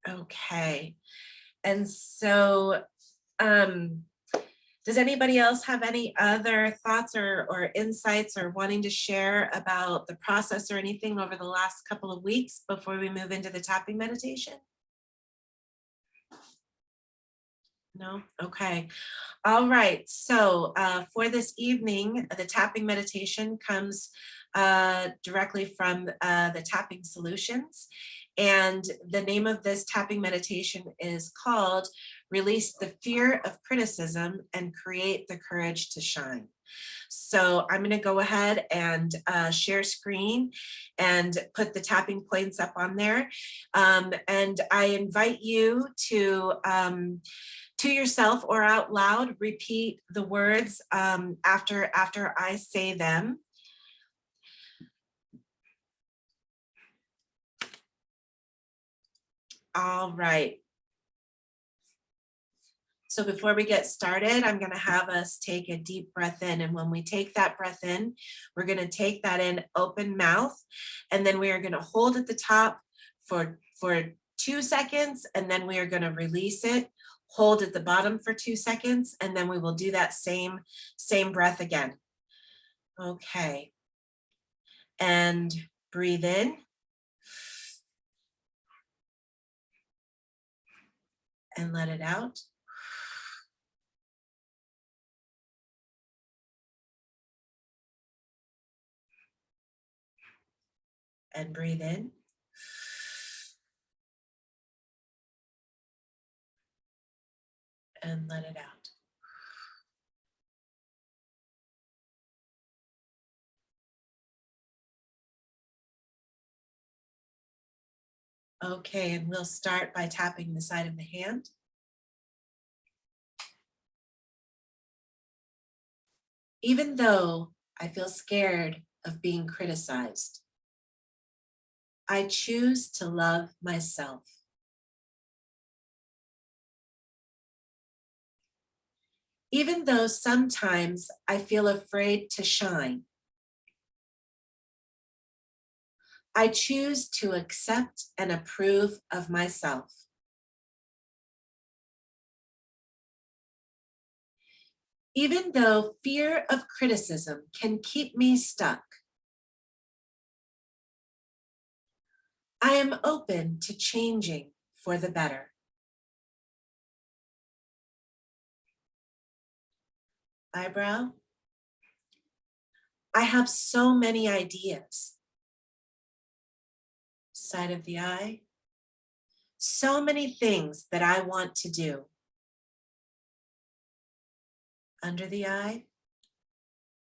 Okay. And so, um, does anybody else have any other thoughts or insights or wanting to share about the process or anything over the last couple of weeks before we move into the tapping meditation? No? Okay. All right. So for this evening, the tapping meditation comes directly from the Tapping Solutions. And the name of this tapping meditation is called Release the Fear of Criticism and Create the Courage to Shine. So I'm going to go ahead and share screen and put the tapping points up on there. And I invite you to yourself or out loud, repeat the words after I say them. All right. So before we get started, I'm going to have us take a deep breath in. And when we take that breath in, we're going to take that in open mouth. And then we are going to hold at the top for 2 seconds. And then we are going to release it, hold at the bottom for 2 seconds. And then we will do that same breath again. Okay. And breathe in. And let it out. And breathe in. And let it out. Okay, and we'll start by tapping the side of the hand. Even though I feel scared of being criticized, I choose to love myself. Even though sometimes I feel afraid to shine, I choose to accept and approve of myself. Even though fear of criticism can keep me stuck, I am open to changing for the better. Eyebrow. I have so many ideas. Side of the eye. So many things that I want to do. Under the eye.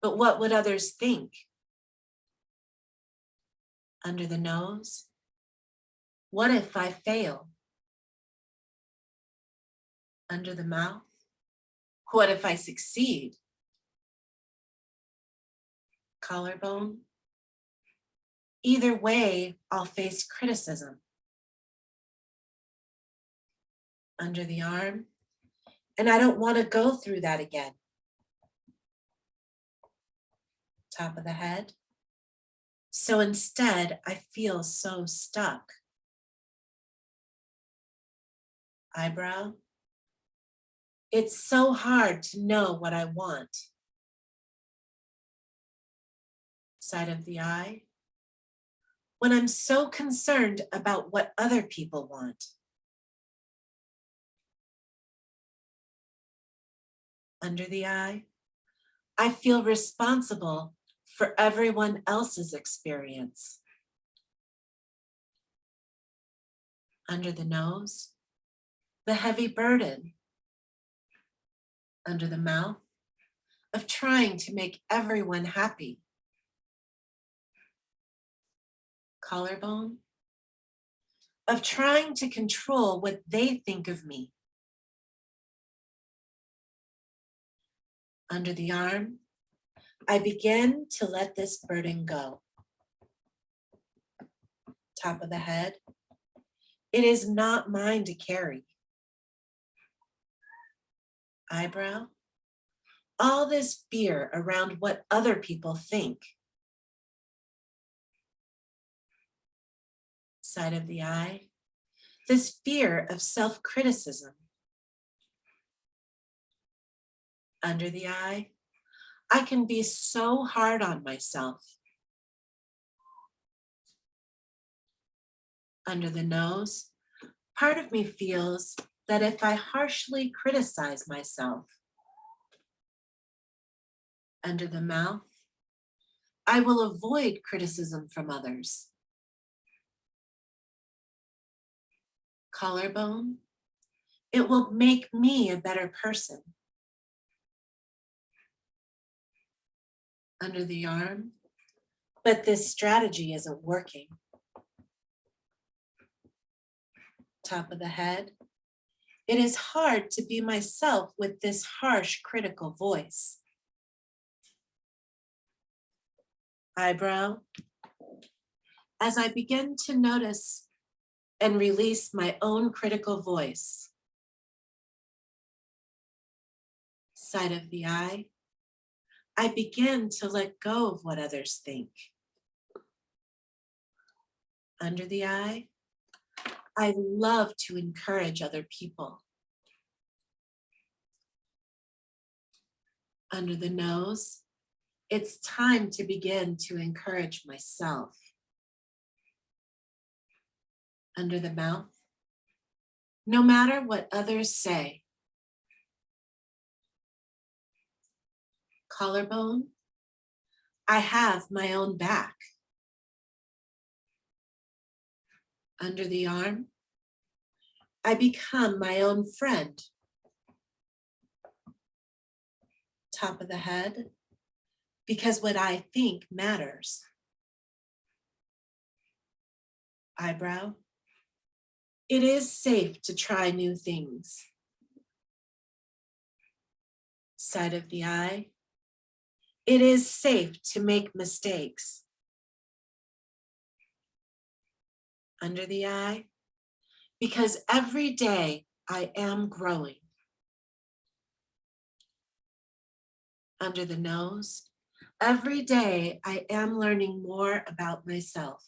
But what would others think? Under the nose. What if I fail? Under the mouth. What if I succeed? Collarbone. Either way, I'll face criticism. Under the arm. And I don't want to go through that again. Top of the head. So instead, I feel so stuck. Eyebrow. It's so hard to know what I want. Side of the eye. When I'm so concerned about what other people want. Under the eye. I feel responsible for everyone else's experience. Under the nose. The heavy burden. Under the mouth. Of trying to make everyone happy. Collarbone. Of trying to control what they think of me. Under the arm, I begin to let this burden go. Top of the head, it is not mine to carry. Eyebrow, all this fear around what other people think. Side of the eye, this fear of self-criticism. Under the eye, I can be so hard on myself. Under the nose, part of me feels that if I harshly criticize myself. Under the mouth, I will avoid criticism from others. Collarbone, it will make me a better person. Under the arm, but this strategy isn't working. Top of the head, it is hard to be myself with this harsh, critical voice. Eyebrow, as I begin to notice and release my own critical voice. Side of the eye, I begin to let go of what others think. Under the eye, I love to encourage other people. Under the nose, it's time to begin to encourage myself. Under the mouth, no matter what others say. Collarbone, I have my own back. Under the arm, I become my own friend. Top of the head, because what I think matters. Eyebrow, it is safe to try new things. Side of the eye, it is safe to make mistakes. Under the eye, because every day I am growing. Under the nose, every day I am learning more about myself.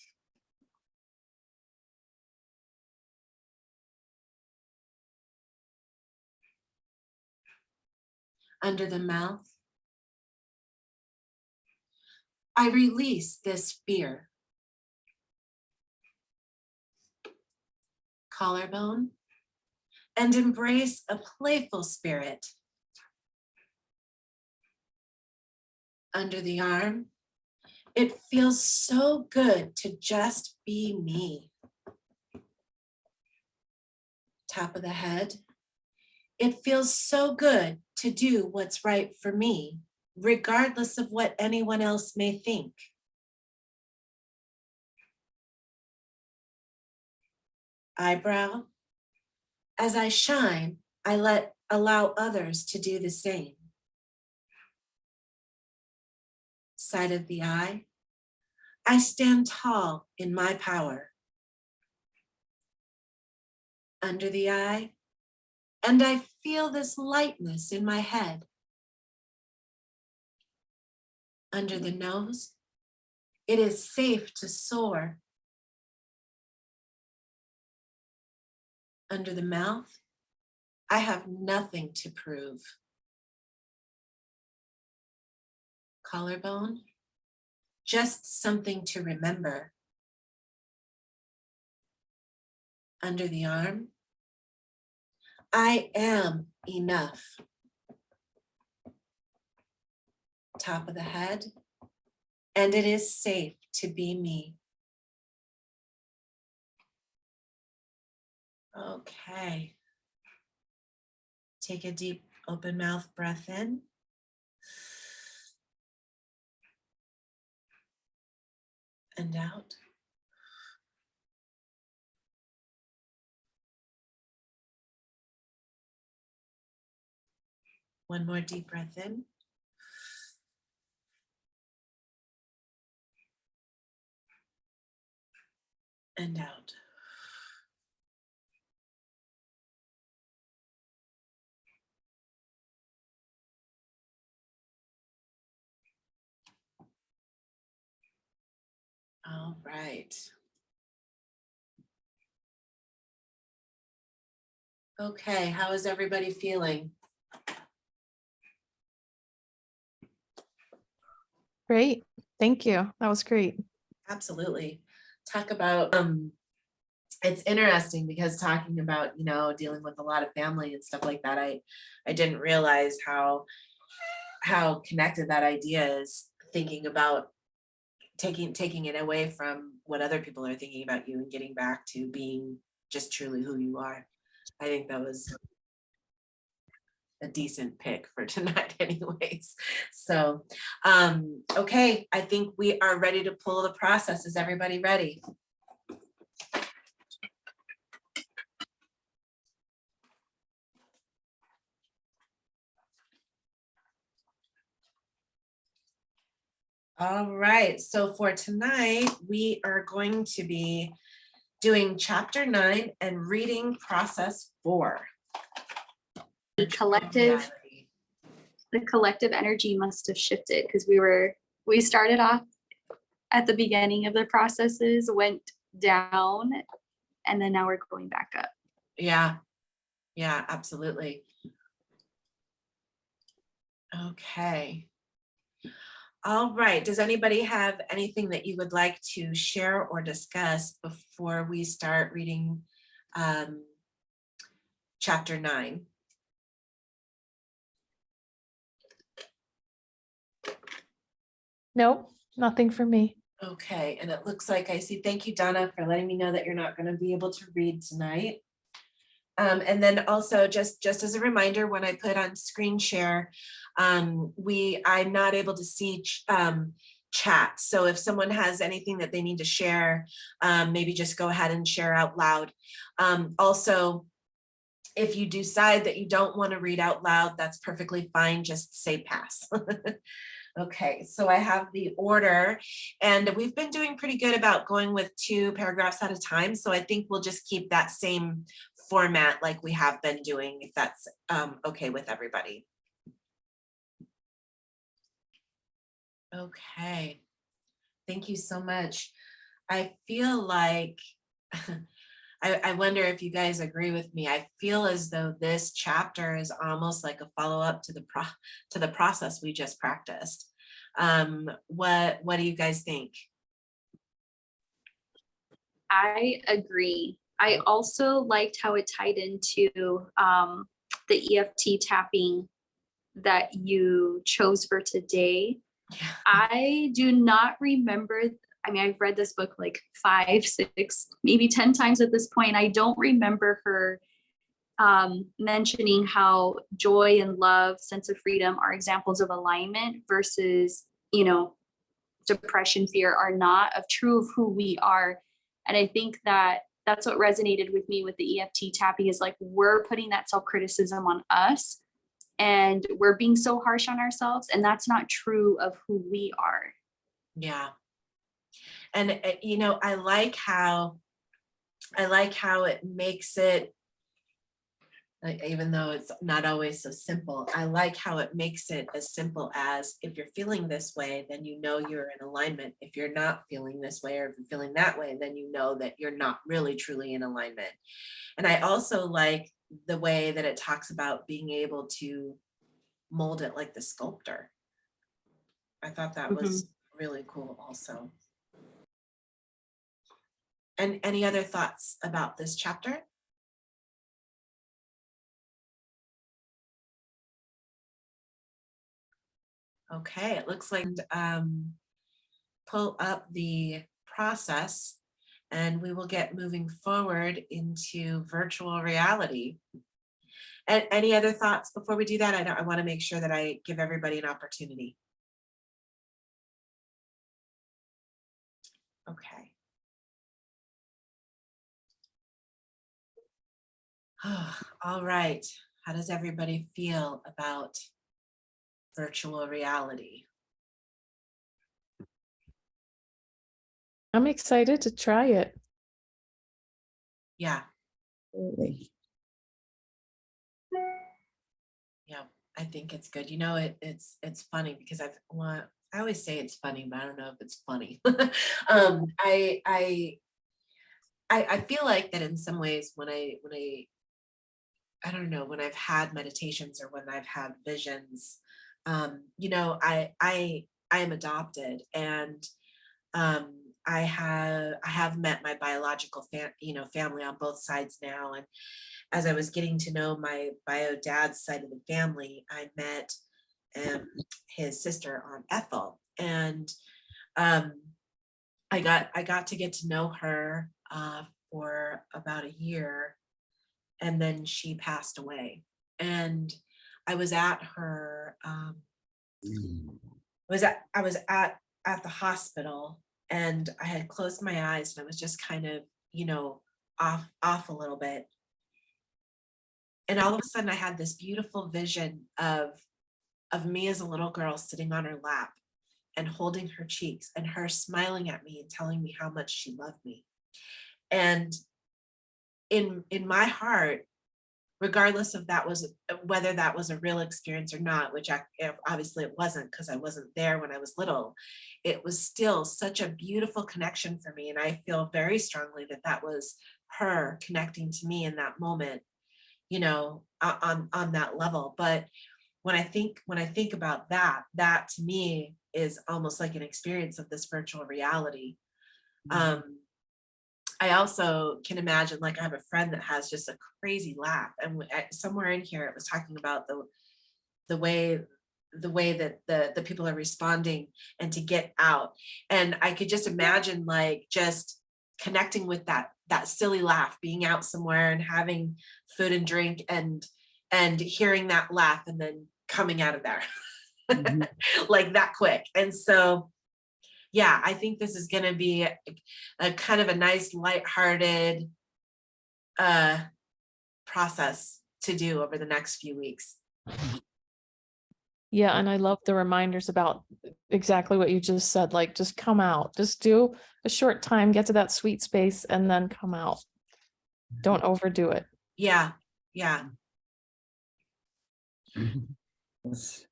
Under the mouth, I release this fear. Collarbone, and embrace a playful spirit. Under the arm, it feels so good to just be me. Top of the head, it feels so good to do what's right for me, regardless of what anyone else may think. Eyebrow, as I shine, I allow others to do the same. Side of the eye, I stand tall in my power. Under the eye, and I feel this lightness in my head. Under the nose, it is safe to soar. Under the mouth, I have nothing to prove. Collarbone, just something to remember. Under the arm, I am enough. Top of the head, and it is safe to be me. Okay. Take a deep open mouth breath in. And out. One more deep breath in. And out. All right. Okay, how is everybody feeling? Great. Thank you. That was great. Absolutely. Talk about, it's interesting because talking about, dealing with a lot of family and stuff like that, I didn't realize how connected that idea is, thinking about taking it away from what other people are thinking about you and getting back to being just truly who you are. I think that was a decent pick for tonight anyways. So, okay, I think we are ready to pull the process. Is everybody ready? All right, so for tonight, we are going to be doing chapter 9 and reading process 4. The collective energy must have shifted because we started off at the beginning of the processes, went down, and then now we're going back up. Yeah, absolutely. Okay. All right, does anybody have anything that you would like to share or discuss before we start reading chapter 9? Nope, nothing for me. Okay, and it looks like I see, thank you, Donna, for letting me know that you're not going to be able to read tonight. And then also just as a reminder, when I put on screen share, I'm not able to see chat. So if someone has anything that they need to share, maybe just go ahead and share out loud. Also, if you decide that you don't want to read out loud, that's perfectly fine. Just say pass. Okay, so I have the order, and we've been doing pretty good about going with 2 paragraphs at a time. So I think we'll just keep that same format like we have been doing, if that's okay with everybody. Okay, thank you so much. I feel like, I wonder if you guys agree with me. I feel as though this chapter is almost like a follow-up to the process we just practiced. What do you guys think? I agree. I also liked how it tied into the EFT tapping that you chose for today. Yeah. I do not remember. I mean, I've read this book like 5, 6, maybe 10 times at this point. I don't remember her mentioning how joy and love, sense of freedom are examples of alignment versus, depression, fear are not of true of who we are. And I think that that's what resonated with me with the EFT tapping is like, we're putting that self-criticism on us and we're being so harsh on ourselves. And that's not true of who we are. Yeah. And I like how it makes it, like, even though it's not always so simple, I like how it makes it as simple as, if you're feeling this way, then you know you're in alignment. If you're not feeling this way, or if you're feeling that way, then you know that you're not really truly in alignment. And I also like the way that it talks about being able to mold it like the sculptor. I thought that was really cool also. And any other thoughts about this chapter? Okay, it looks like pull up the process and we will get moving forward into virtual reality. And any other thoughts before we do that? I want to make sure that I give everybody an opportunity. Okay. All right. How does everybody feel about virtual reality? I'm excited to try it. Yeah, Absolutely. yeah, I think it's good. It's funny because I always say it's funny, but I don't know if it's funny. I feel like that in some ways when I I don't know, when I've had meditations or when I've had visions, I am adopted, and I have met my biological family on both sides now. And as I was getting to know my bio dad's side of the family, I met his sister, Aunt Ethel, and um, I got to get to know her for about a year, and then she passed away. And I was at her I was at the hospital, and I had closed my eyes, and I was just kind of, off a little bit. And all of a sudden I had this beautiful vision of me as a little girl sitting on her lap and holding her cheeks and her smiling at me and telling me how much she loved me. And in my heart, regardless of whether that was a real experience or not, which obviously it wasn't, because I wasn't there when I was little, it was still such a beautiful connection for me. And I feel very strongly that that was her connecting to me in that moment, on that level. But when I think about that to me is almost like an experience of this virtual reality. I also can imagine, like, I have a friend that has just a crazy laugh, and somewhere in here it was talking about the way that the people are responding and to get out. And I could just imagine, like, just connecting with that silly laugh, being out somewhere and having food and drink, and hearing that laugh and then coming out of there like that quick. And so yeah, I think this is going to be a kind of a nice, lighthearted process to do over the next few weeks. Yeah, and I love the reminders about exactly what you just said. Like, just come out, just do a short time, get to that sweet space, and then come out. Don't overdo it. Yeah, yeah. Yes.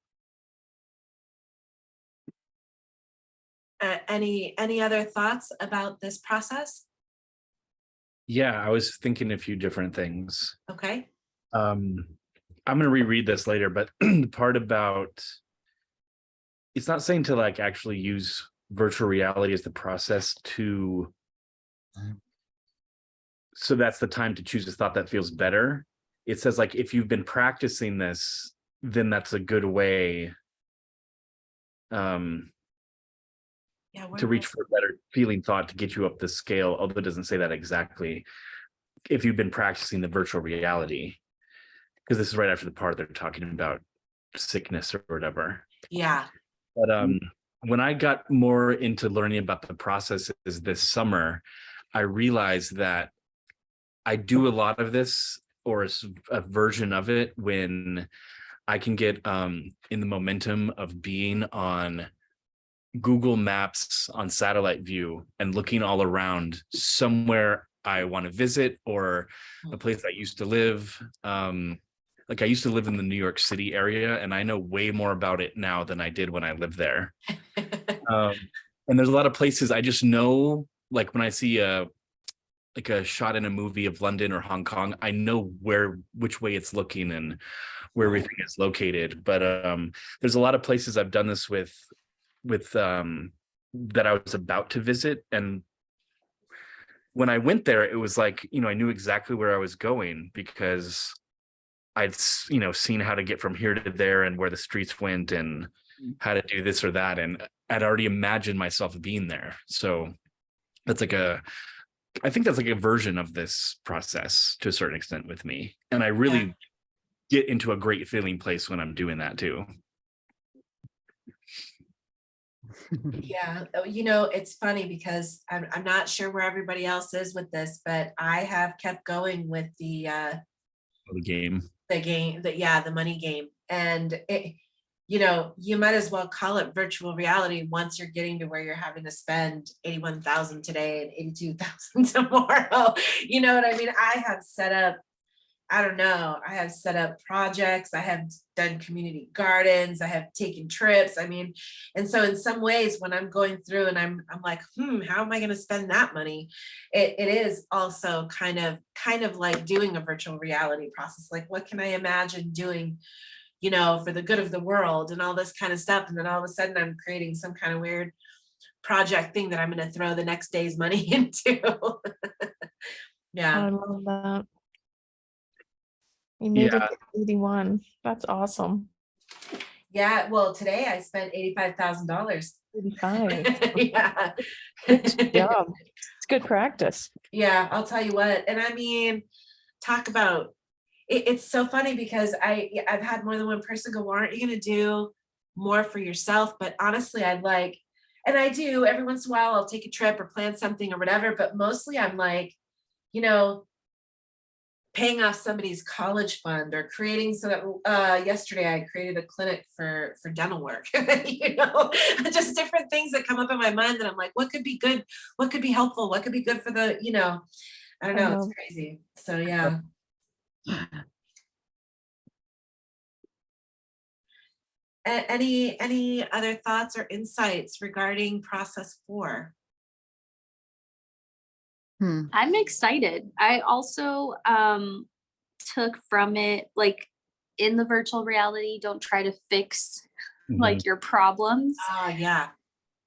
Any other thoughts about this process? Yeah, I was thinking a few different things. Okay. I'm going to reread this later, but the part about it's not saying to like actually use virtual reality as the process to, so that's the time to choose a thought that feels better. It says, like, if you've been practicing this, then that's a good way to reach for a better feeling thought to get you up the scale, although it doesn't say that exactly. If you've been practicing the virtual reality, because this is right after the part they're talking about sickness or whatever. Yeah. But when I got more into learning about the processes this summer, I realized that I do a lot of this, or a version of it, when I can get in the momentum of being on Google Maps on satellite view and looking all around somewhere I want to visit, or a place I used to live. Like, I used to live in the New York City area, and I know way more about it now than I did when I lived there. And there's a lot of places I just know, like when I see a shot in a movie of London or Hong Kong, I know which way it's looking and where everything is located. But there's a lot of places I've done this with that I was about to visit, and when I went there, it was like, I knew exactly where I was going because I'd seen how to get from here to there and where the streets went and how to do this or that, and I'd already imagined myself being there. So that's like I think that's like a version of this process to a certain extent with me, and I really get into a great feeling place when I'm doing that too. Yeah, it's funny because I'm not sure where everybody else is with this, but I have kept going with the game, the money game. And you might as well call it virtual reality once you're getting to where you're having to spend 81,000 today and 82,000 tomorrow. You know what I mean? I have set up, I don't know, I have set up projects, I have done community gardens, I have taken trips. I mean, and so in some ways, when I'm going through and I'm like, how am I gonna spend that money? It is also kind of like doing a virtual reality process. Like, what can I imagine doing, for the good of the world and all this kind of stuff? And then all of a sudden I'm creating some kind of weird project thing that I'm gonna throw the next day's money into. Yeah. I love that. You made it Yeah. to 81. That's awesome. Yeah, well, today I spent $85,000. 85. Yeah. Good job. It's good practice. Yeah, I'll tell you what. And I mean, talk about it's so funny because I've had more than one person go, "Well, aren't you gonna do more for yourself?" But honestly, I'd like, and I do every once in a while, I'll take a trip or plan something or whatever, but mostly I'm like, you know, paying off somebody's college fund or creating so that yesterday I created a clinic for dental work. Just different things that come up in my mind that I'm like, what could be good, what could be helpful, what could be good for the, I don't know, it's crazy. So yeah. Any other thoughts or insights regarding process 4? I'm excited. I also took from it, like, in the virtual reality, don't try to fix like your problems. Yeah.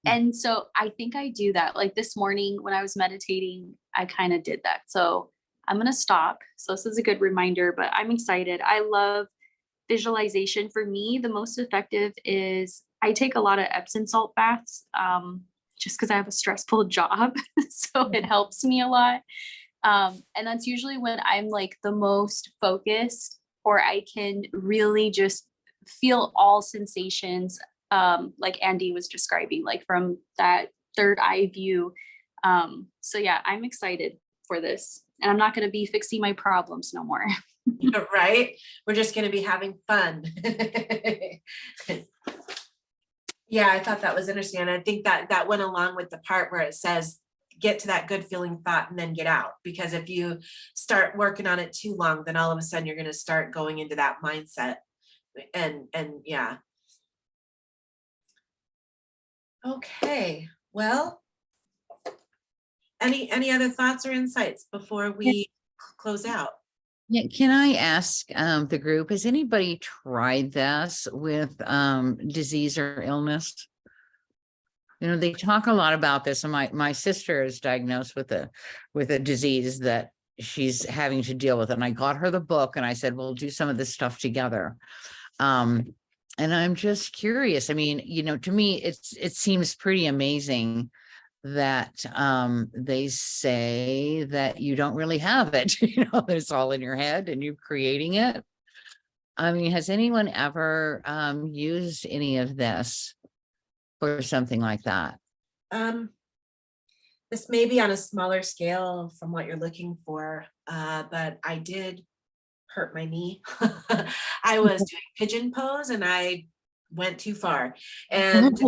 And so I think I do that. Like this morning when I was meditating, I kind of did that. So I'm going to stop. So this is a good reminder, but I'm excited. I love visualization. For me, the most effective is I take a lot of Epsom salt baths, just because I have a stressful job. So it helps me a lot. And that's usually when I'm like the most focused, or I can really just feel all sensations, like Andy was describing, like from that third eye view. So yeah, I'm excited for this. And I'm not going to be fixing my problems no more. Right? We're just going to be having fun. Yeah, I thought that was interesting. And I think that went along with the part where it says, get to that good feeling thought and then get out. Because if you start working on it too long, then all of a sudden you're going to start going into that mindset. And yeah. Okay, well, any other thoughts or insights before we close out? Yeah, can I ask the group, has anybody tried this with disease or illness? They talk a lot about this, and my sister is diagnosed with a disease that she's having to deal with. And I got her the book and I said, we'll do some of this stuff together. And I'm just curious. I mean, to me, it seems pretty amazing that they say that you don't really have it. It's all in your head and you're creating it. I mean, has anyone ever used any of this for something like that? This may be on a smaller scale from what you're looking for, but I did hurt my knee. I was doing pigeon pose and I went too far. And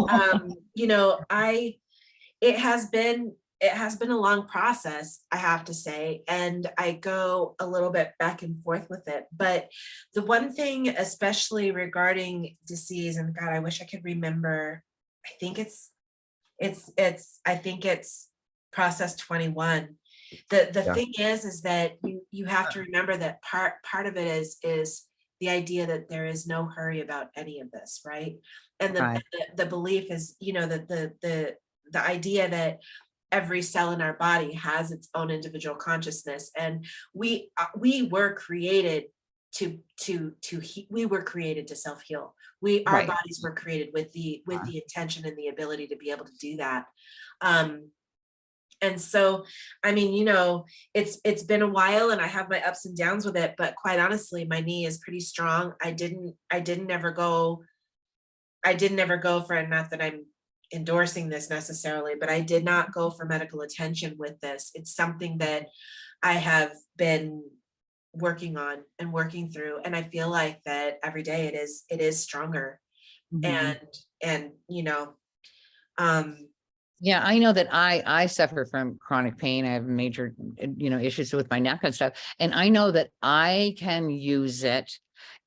it has been a long process, I have to say, and I go a little bit back and forth with it. But the one thing, especially regarding disease, and God, I wish I could remember, I think it's process 21. The thing is that you have to remember that part of it is the idea that there is no hurry about any of this, right? And the belief is, that the idea that every cell in our body has its own individual consciousness, and we were created we were created to self-heal. Our bodies were created with the intention and the ability to be able to do that. And so, I mean, it's been a while and I have my ups and downs with it, but quite honestly, my knee is pretty strong. I didn't ever go for, not that I'm endorsing this necessarily, but I did not go for medical attention with this. It's something that I have been working on and working through. And I feel like that every day it is stronger. And Yeah, I know that I suffer from chronic pain. I have major, issues with my neck and stuff. And I know that I can use it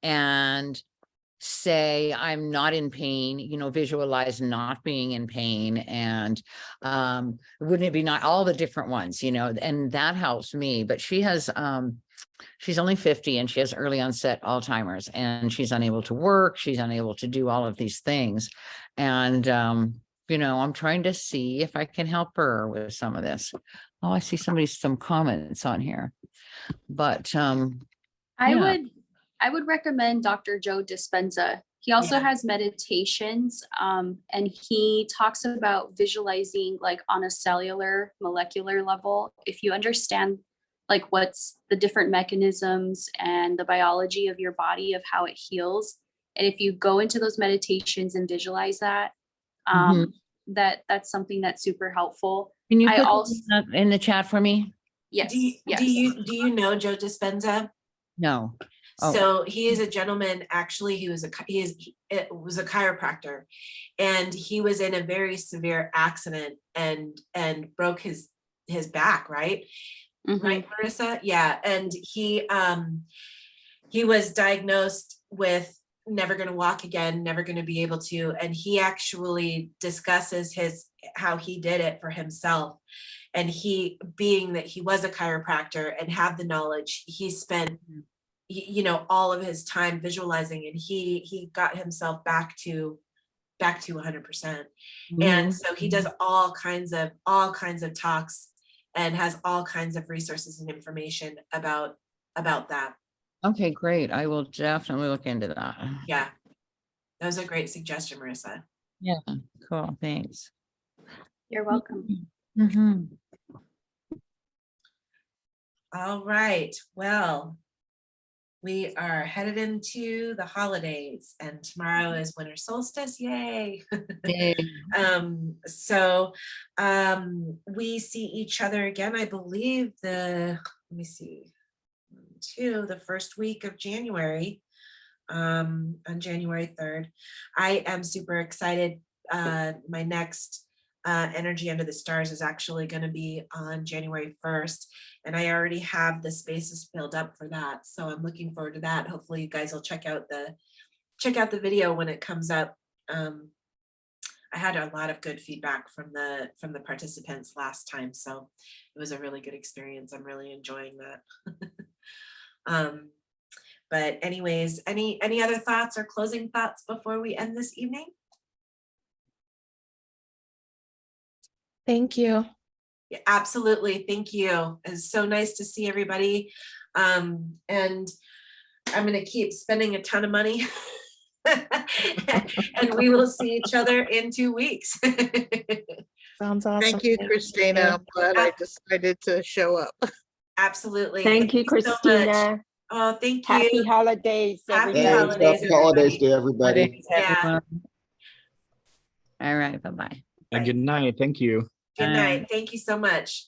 and say I'm not in pain, visualize not being in pain. And wouldn't it be not all the different ones, and that helps me. But she's only 50 and she has early onset Alzheimer's, and she's unable to work. She's unable to do all of these things. And I'm trying to see if I can help her with some of this. Oh, I see some comments on here. But Yeah. I would recommend Dr. Joe Dispenza. He also Yeah. has meditations, and he talks about visualizing like on a cellular, molecular level. If you understand like what's the different mechanisms and the biology of your body, of how it heals, and if you go into those meditations and visualize that, Mhm. that's something that's super helpful. Can you I put also, that in the chat for me? yes, yes. Do you know Joe Dispenza? No. Oh. So he is a gentleman, actually, it was a chiropractor, and he was in a very severe accident and broke his back, right? Mhm. Right, Marissa? Yeah, and he was diagnosed with never going to walk again, never going to be able to, and he actually discusses how he did it for himself. And he, being that he was a chiropractor and had the knowledge, he spent all of his time visualizing, and he got himself back to 100%. And Mhm. so he does all kinds of talks and has all kinds of resources and information about that. Okay, great. I will definitely look into that. Yeah, that was a great suggestion, Marissa. Yeah, cool. Thanks. You're welcome. Mhm. All right, well, we are headed into the holidays, and tomorrow is winter solstice. Yay. Yay. So we see each other again, I believe let me see, the first week of January, on January 3rd. I am super excited. My next Energy Under the Stars is actually going to be on January 1st, and I already have the spaces filled up for that. So I'm looking forward to that. Hopefully you guys will check out the video when it comes up. I had a lot of good feedback from the participants last time, so it was a really good experience. I'm really enjoying that. But anyways, any other thoughts or closing thoughts before we end this evening? Thank you. Yeah, absolutely. Thank you. It's so nice to see everybody. And I'm going to keep spending a ton of money. And we will see each other in 2 weeks. Sounds awesome. Thank you, Christina. I'm glad I decided to show up. Absolutely. Thank you, so much. Christina. Oh, thank you. Happy holidays, Happy everybody. holidays. Happy holidays to everybody. Holidays, Yeah. everyone. All right, bye-bye. Good night. Thank you. Good night. Thank you so much.